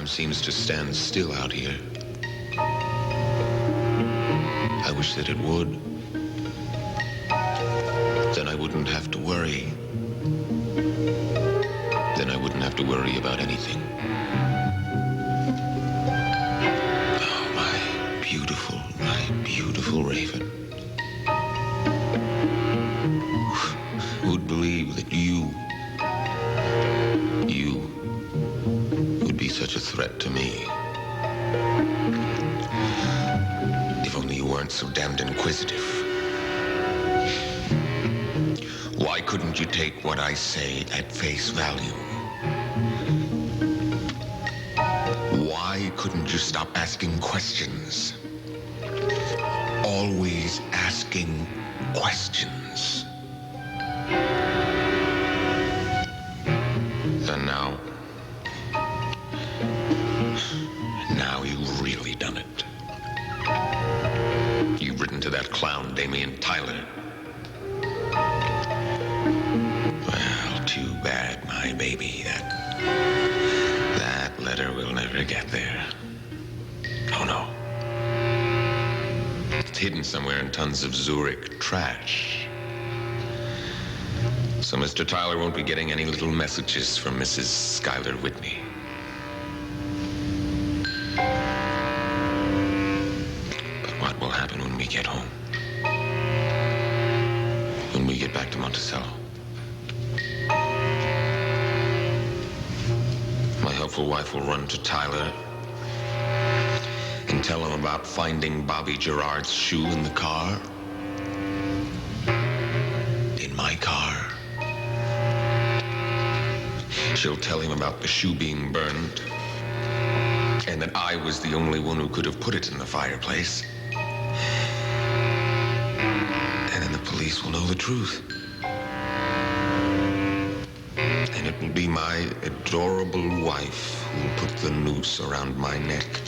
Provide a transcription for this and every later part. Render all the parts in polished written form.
time seems to stand still out here. I wish that it would. Then I wouldn't have to worry. Then I wouldn't have to worry about anything. Oh, my beautiful Raven. Who'd believe that you would be such a threat to me? If only you weren't so damned inquisitive. Why couldn't you take what I say at face value? Why couldn't you stop asking questions? Always asking questions. And now you've really done it. You've written to that clown, Damian Tyler. Well, too bad, my baby. That letter will never get there. Oh, no. It's hidden somewhere in tons of Zurich trash. So Mr. Tyler won't be getting any little messages from Mrs. Schuyler Whitney. But what will happen when we get home? When we get back to Monticello? My helpful wife will run to Tyler and tell him about finding Bobby Gerard's shoe in the car. In my car. She'll tell him about the shoe being burned, and that I was the only one who could have put it in the fireplace. And then the police will know the truth. And it will be my adorable wife who will put the noose around my neck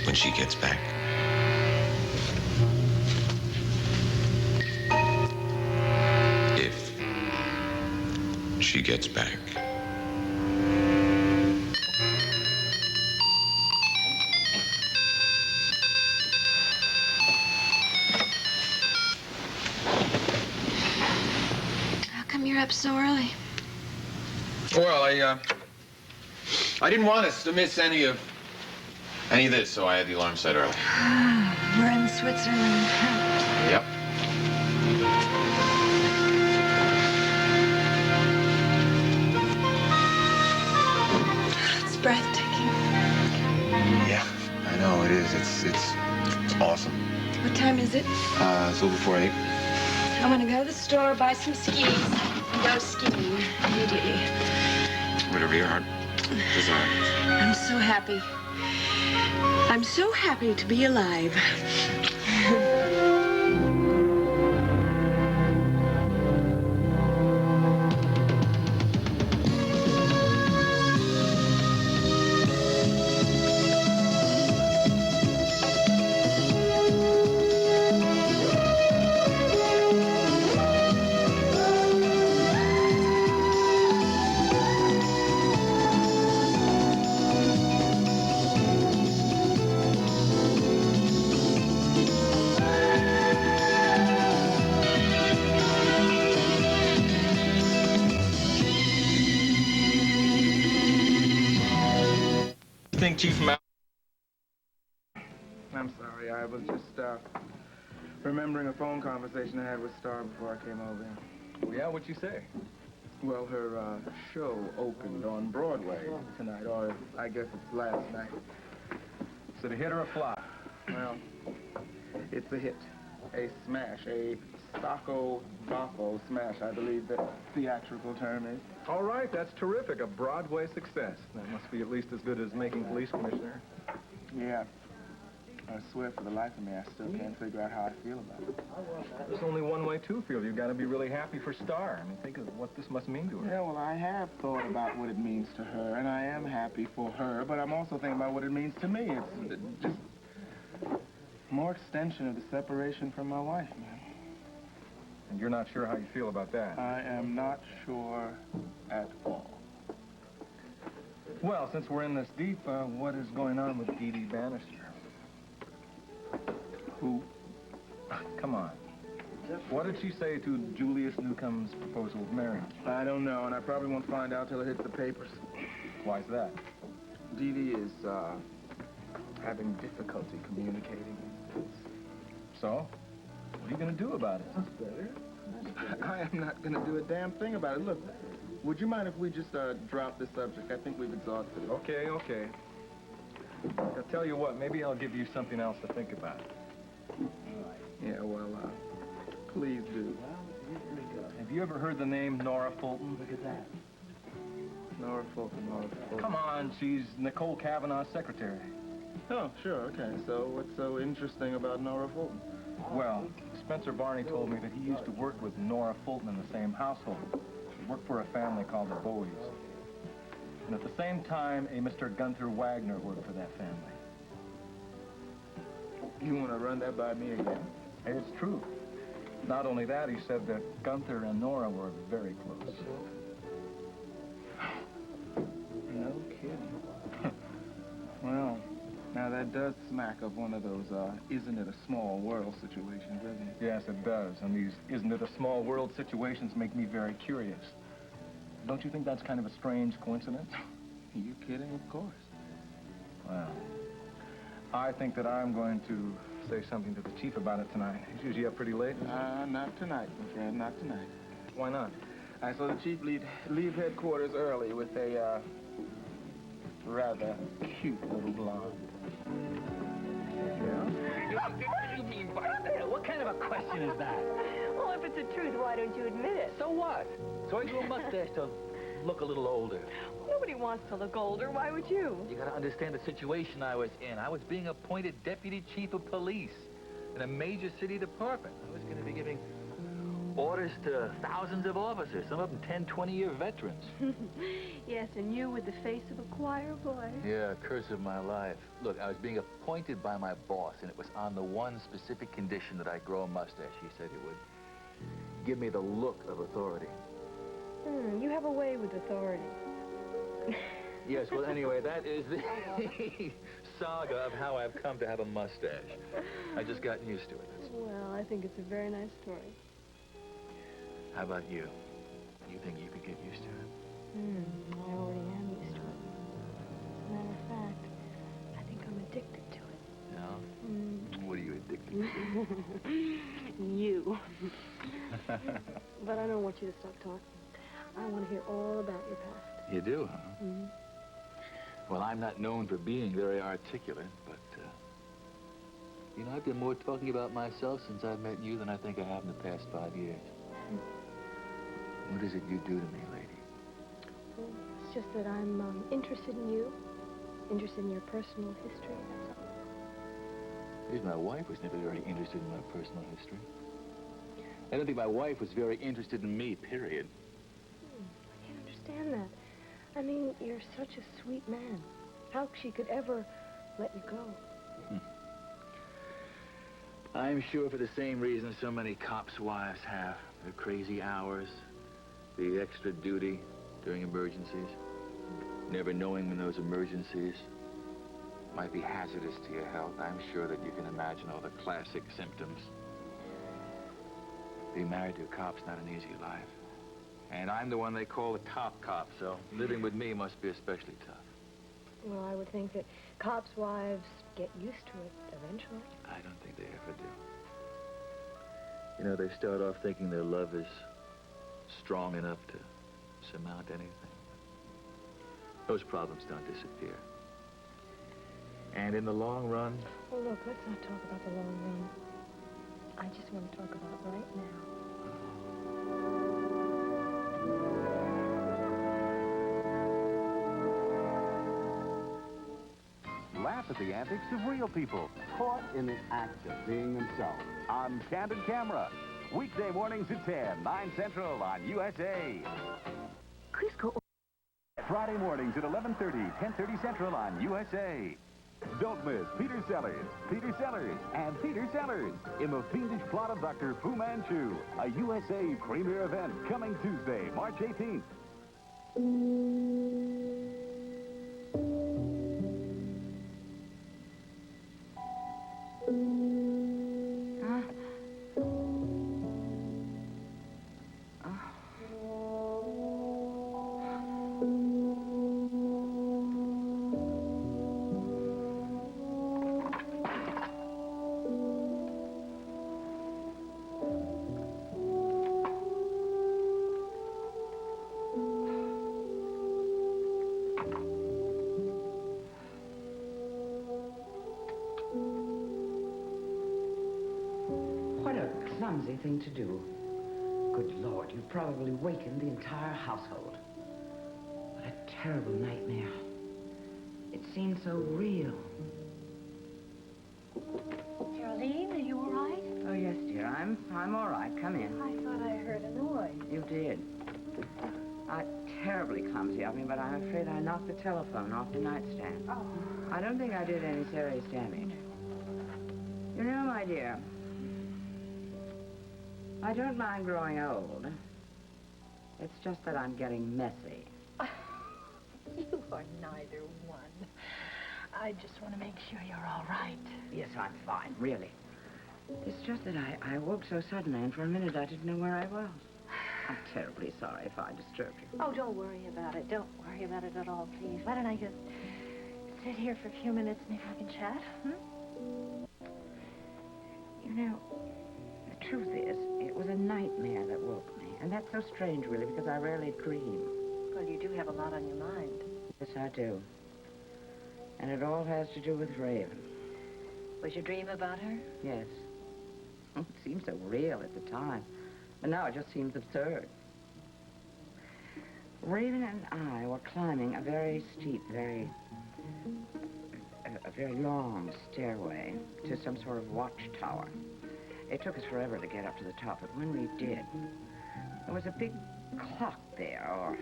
when she gets back. She gets back. How come you're up so early? Well, I didn't want us to miss any of this, so I had the alarm set early. We're in Switzerland. Yep. Breathtaking. Yeah, I know it is. It's awesome. What time is it? It's a little before 8. I want to go to the store, buy some skis, and go skiing immediately. Whatever your heart desires. I'm so happy. I'm so happy to be alive. Chief I'm sorry, I was just remembering a phone conversation I had with Star before I came over here. Well, yeah, what'd you say? Well, her show opened on Broadway tonight, or I guess it's last night. Is it a hit or a flop? Well, it's a hit, a smash, a stacco-bacco smash, I believe the theatrical term is. All right, that's terrific. A Broadway success. That must be at least as good as making police commissioner. Yeah. I swear for the life of me, I still can't figure out how I feel about it. There's only one way to feel. You've got to be really happy for Star. I mean, think of what this must mean to her. Yeah, well, I have thought about what it means to her, and I am happy for her, but I'm also thinking about what it means to me. It's just more extension of the separation from my wife, man. And you're not sure how you feel about that? I am not sure at all. Well, since we're in this deep, what is going on with Didi Bannister? Who? Come on. What did she say to Julius Newcomb's proposal of marriage? I don't know, and I probably won't find out till it hits the papers. Why's that? Didi is, having difficulty communicating. So? What are you going to do about it? That's better. I am not going to do a damn thing about it. Look, would you mind if we just, drop this subject? I think we've exhausted it. Okay, okay. I'll tell you what, maybe I'll give you something else to think about. Yeah, well, please do. Have you ever heard the name Nora Fulton? Look at that. Nora Fulton, Nora Fulton. Come on, she's Nicole Kavanaugh's secretary. Oh, sure, okay. So what's so interesting about Nora Fulton? Well, Spencer Barney told me that he used to work with Nora Fulton in the same household. He worked for a family called the Bowies. And at the same time, a Mr. Gunther Wagner worked for that family. You want to run that by me again? It's true. Not only that, he said that Gunther and Nora were very close. No kidding. Well, now that does smack of one of those, isn't it a small world situations, doesn't it? Yes, it does. And these isn't it a small world situations make me very curious. Don't you think that's kind of a strange coincidence? Are you kidding? Of course. Well, I think that I'm going to say something to the chief about it tonight. He's usually up pretty late. Not tonight, my friend, not tonight. Why not? I saw the chief leave headquarters early with a, rather cute little blonde. What do you mean by that? What kind of a question is that? Well, if it's the truth, why don't you admit it? So what? So I grew a mustache to look a little older. Nobody wants to look older. Why would you? You gotta understand the situation I was in. I was being appointed deputy chief of police in a major city department. I was gonna be giving orders to thousands of officers, some of them 10, 20-year veterans. Yes, and you with the face of a choir boy. Yeah, curse of my life. Look, I was being appointed by my boss, and it was on the one specific condition that I grow a mustache. He said it would give me the look of authority. You have a way with authority. Yes, well, anyway, that is the saga of how I've come to have a mustache. I just gotten used to it. Well, I think it's a very nice story. How about you? You think you could get used to it? I already am used to it. As a matter of fact, I think I'm addicted to it. No? What are you addicted to? You. But I don't want you to stop talking. I want to hear all about your past. You do, huh? Well, I'm not known for being very articulate, but, you know, I've been more talking about myself since I've met you than I think I have in the past 5 years. What is it you do to me, lady? Well, it's just that I'm interested in you, interested in your personal history, that's all. Here's my wife was never very interested in my personal history. I don't think my wife was very interested in me, period. I can't understand that. I mean, you're such a sweet man. How she could ever let you go? I'm sure for the same reason so many cops' wives have. The crazy hours, the extra duty during emergencies, never knowing when those emergencies might be hazardous to your health. I'm sure that you can imagine all the classic symptoms. Being married to a cop's not an easy life. And I'm the one they call the top cop, so living with me must be especially tough. Well, I would think that cops' wives get used to it eventually. I don't think they ever do. You know, they start off thinking their love is strong enough to surmount anything. Those problems don't disappear. And in the long run... Well, look, let's not talk about the long run. I just want to talk about right now. Laugh at the antics of real people caught in the act of being themselves on Candid Camera. Weekday mornings at 10, 9 Central on USA. Crisco. Friday mornings at 11:30, 10:30 Central on USA. Don't miss Peter Sellers, and Peter Sellers in the fiendish plot of Dr. Fu Manchu, a USA premiere event coming Tuesday, March 18th. clumsy thing to do. Good Lord, you probably wakened the entire household. What a terrible nightmare. It seemed so real. Geraldine, are you all right? Oh, yes, dear. I'm all right. Come in. I thought I heard a noise. You did. Terribly clumsy of me, but I'm afraid I knocked the telephone off the nightstand. Oh. I don't think I did any serious damage. You know, my dear, I don't mind growing old. It's just that I'm getting messy. You are neither one. I just want to make sure you're all right. Yes, I'm fine, really. It's just that I woke so suddenly, and for a minute I didn't know where I was. I'm terribly sorry if I disturbed you. Oh, don't worry about it. Don't worry about it at all, please. Why don't I just sit here for a few minutes and maybe we can chat? You know, the truth is, it was a nightmare that woke me. And that's so strange, really, because I rarely dream. Well, you do have a lot on your mind. Yes, I do. And it all has to do with Raven. Was your dream about her? Yes. It seemed so real at the time. But now it just seems absurd. Raven and I were climbing a very steep, a very long stairway to some sort of watchtower. It took us forever to get up to the top, but when we did, there was a big clock there, or...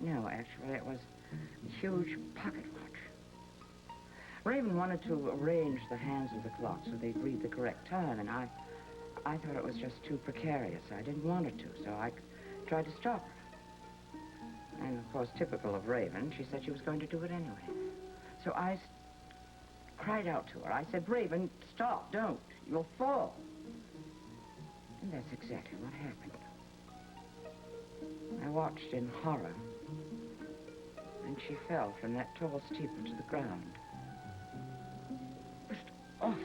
No, actually, it was a huge pocket watch. Raven wanted to arrange the hands of the clock so they'd read the correct time, and I thought it was just too precarious. I didn't want her to, so I tried to stop her. And, of course, typical of Raven, she said she was going to do it anyway. So I cried out to her. I said, Raven, stop, don't. You'll fall. And that's exactly what happened. I watched in horror, and she fell from that tall steeple to the ground. It was awful.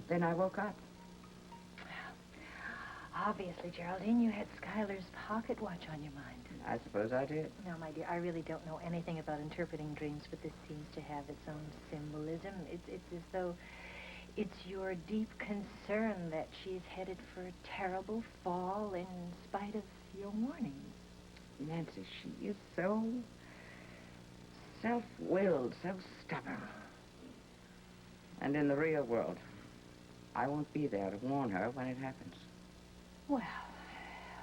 Then I woke up. Obviously, Geraldine, you had Skylar's pocket watch on your mind. I suppose I did. Now, my dear, I really don't know anything about interpreting dreams, but this seems to have its own symbolism. It's as though it's your deep concern that she's headed for a terrible fall in spite of your warnings. Nancy, she is so self-willed, so stubborn. And in the real world, I won't be there to warn her when it happens. Well,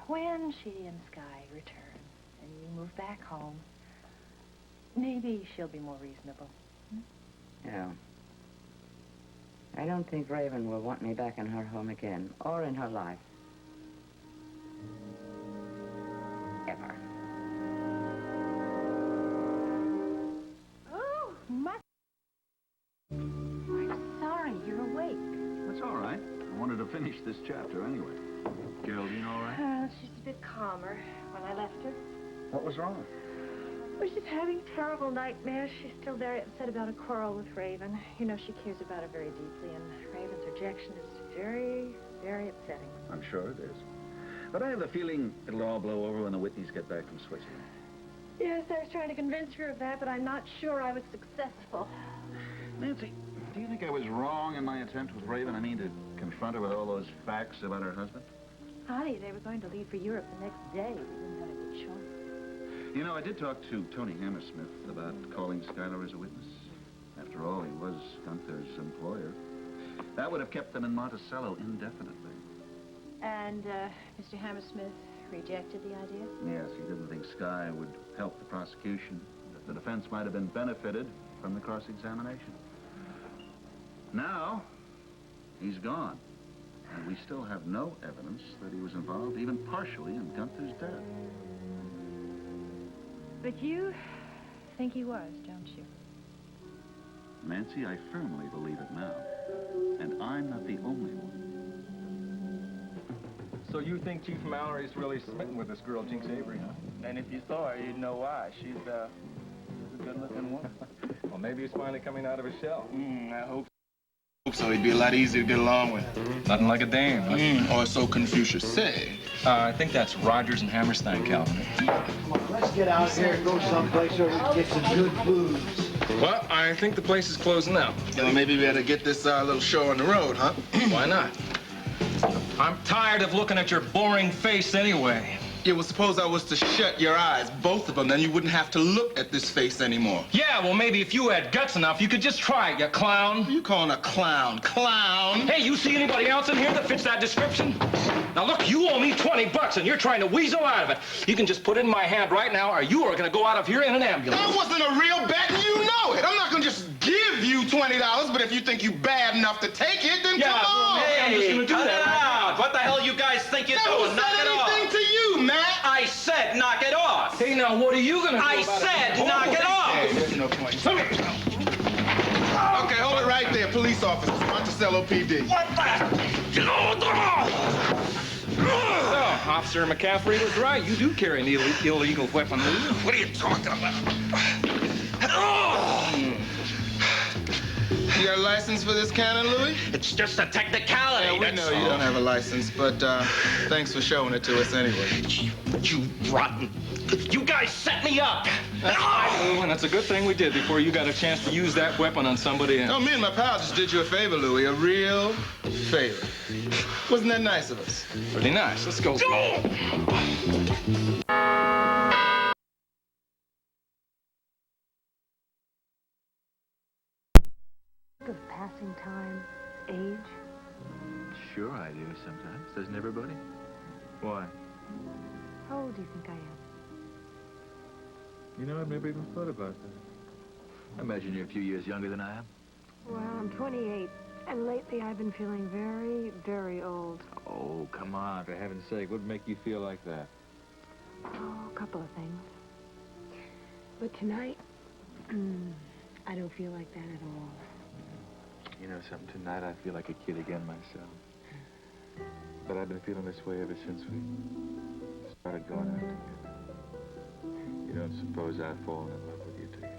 when she and Sky return and you move back home, maybe she'll be more reasonable. No. I don't think Raven will want me back in her home again, or in her life. Ever. Oh, my... I'm sorry, you're awake. That's all right. I wanted to finish this chapter anyway. Geraldine all right? She's a bit calmer when I left her. What was wrong? Well, she's having terrible nightmares. She's still very upset about a quarrel with Raven. You know, she cares about her very deeply, and Raven's rejection is very, very upsetting. I'm sure it is. But I have the feeling it'll all blow over when the Whitneys get back from Switzerland. Yes, I was trying to convince her of that, but I'm not sure I was successful. Nancy, do you think I was wrong in my attempt with Raven? I mean, to confront her with all those facts about her husband? Honey, they were going to leave for Europe the next day. We wouldn't have a good choice. You know, I did talk to Tony Hammersmith about calling Skylar as a witness. After all, he was Gunther's employer. That would have kept them in Monticello indefinitely. And, Mr. Hammersmith rejected the idea? Yes, he didn't think Sky would help the prosecution, that the defense might have been benefited from the cross-examination. Now, he's gone. And we still have no evidence that he was involved, even partially, in Gunther's death. But you think he was, don't you? Nancy, I firmly believe it now. And I'm not the only one. So you think Chief Mallory's really smitten with this girl, Jinx Avery, huh? And if you saw her, you'd know why. She's a good-looking woman. Well, maybe he's finally coming out of his shell. I hope So he'd be a lot easier to get along with. Nothing like a dame. Or so Confucius said. I think that's Rogers and Hammerstein, Calvin. Let's get out here and go someplace where we can get some good booze. Well, I think the place is closing now. Well, maybe we ought to get this little show on the road, huh? Why not? I'm tired of looking at your boring face anyway. Yeah, well, suppose I was to shut your eyes, both of them, then you wouldn't have to look at this face anymore. Yeah, well, maybe if you had guts enough, you could just try it, you clown. You calling a clown? Clown? Hey, you see anybody else in here that fits that description? Now, look, you owe me $20, and you're trying to weasel out of it. You can just put it in my hand right now, or you are going to go out of here in an ambulance. That wasn't a real bet, and you know it. I'm not going to just give you $20, but if you think you're bad enough to take it, then come on. Hey, I'm just going to do cut that. it out. What the hell you guys think you're doing? Knock it off. Anything to you, Matt? I said knock it off. Hey, now, what are you going to do I about said it? knock it off. Hey, there's no point. Okay, hold it right there. Police officers, Monticello PD. What Oh, Officer McCaffrey was right. You do carry an illegal weapon. What are you talking about? You got a license for this cannon, Louis? It's just a technicality. Yeah, we that's know you all. don't have a license, but thanks for showing it to us anyway. You rotten. You guys set me up. And that's a good thing we did before you got a chance to use that weapon on somebody else. No, me and my pal just did you a favor, Louis, a real favor. Wasn't that nice of us? Pretty nice. Let's go. Of passing time, age. Sure I do sometimes. Doesn't everybody? Why? How old do you think I am? You know, I've never even thought about that. I imagine you're a few years younger than I am. Well, I'm 28, and lately I've been feeling very, very old. Oh, come on, for heaven's sake. What would make you feel like that? Oh, a couple of things. But tonight, I don't feel like that at all. You know something, tonight I feel like a kid again myself. But I've been feeling this way ever since we started going out together. You don't suppose I've fallen in love with you, do you?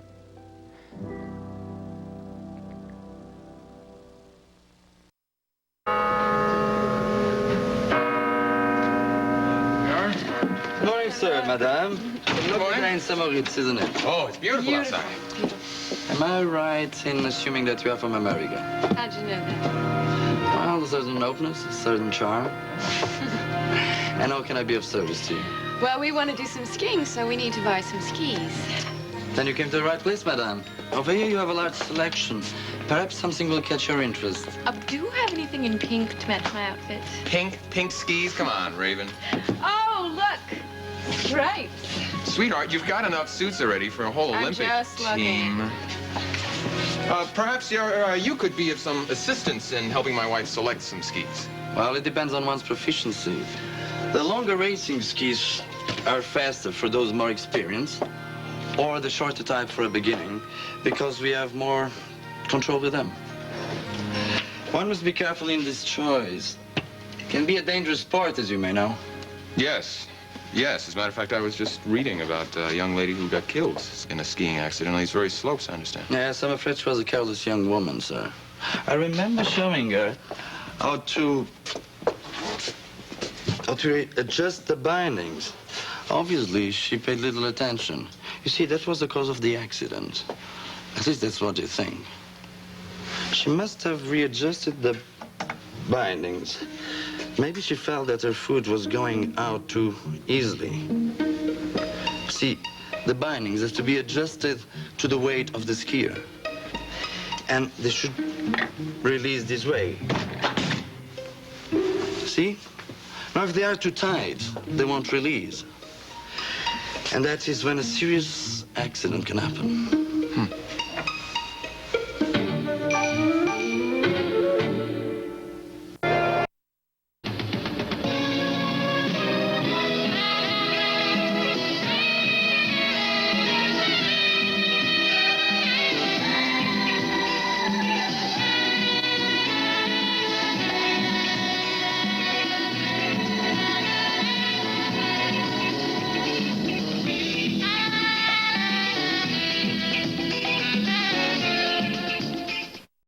Good morning, sir, madame. Good morning. Samoritz, isn't it? Oh, it's beautiful outside. Am I right in assuming that you are from America? How'd you know that? Well, there's a certain openness, a certain charm. And how can I be of service to you? Well, we want to do some skiing, so we need to buy some skis. Then you came to the right place, madame. Over here you have a large selection. Perhaps something will catch your interest. Do you have anything in pink to match my outfit? Pink skis? Come on, Raven. Oh, look! Stripes. Sweetheart, you've got enough suits already for a whole I'm Olympic just looking. team. Perhaps you could be of some assistance in helping my wife select some skis. Well, it depends on one's proficiency. The longer racing skis are faster for those more experienced, or the shorter type for a beginning, because we have more control with them. One must be careful in this choice. It can be a dangerous sport, as you may know. Yes. Yes, as a matter of fact, I was just reading about a young lady who got killed in a skiing accident on these very slopes, I understand. Yes, I'm afraid she was a careless young woman, sir. I remember showing her how to adjust the bindings. Obviously, she paid little attention. You see, that was the cause of the accident. At least that's what you think. She must have readjusted the bindings. Maybe she felt that her foot was going out too easily. See, the bindings have to be adjusted to the weight of the skier. And they should release this way. See? Now, if they are too tight, they won't release. And that is when a serious accident can happen.